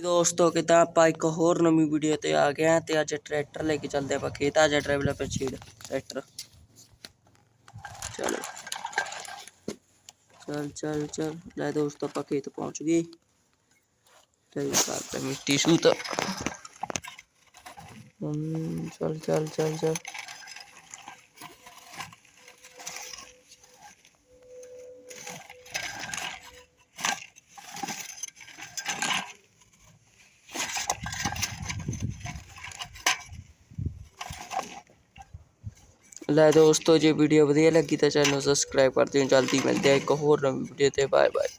ਦੋਸਤੋ ਕਿੱਦਾਂ ਆਪਾਂ ਇੱਕ ਹੋਰ ਨਵੀਂ ਵੀਡੀਓ ਤੇ ਆ ਗਏ ਹਾਂ ਤੇ ਅੱਜ ਟਰੈਕਟਰ ਲੈ ਕੇ ਚੱਲਦੇ ਆਪਾਂ ਖੇਤ। ਆ ਜਾ ਟਰੈਵਲਰ ਪਰ ਛੇੜ ਟਰੈਕਟਰ। ਚਲੋ चल चल चल ले दोस्तों ਆਪਾਂ ਖੇਤ पहुंच गए ਤੇ ਕਰਦੇ ਮਿੱਟੀ ਸ਼ੂਟ। चल चल चल चल ਲੈ ਦੋਸਤੋ ਜੇ ਵੀਡੀਓ ਵਧੀਆ ਲੱਗੀ ਤਾਂ ਚੈਨਲ ਨੂੰ ਸਬਸਕ੍ਰਾइब कर दियो। जल्दी मिलते हैं एक होर नवी वीडियो ते। Bye bye.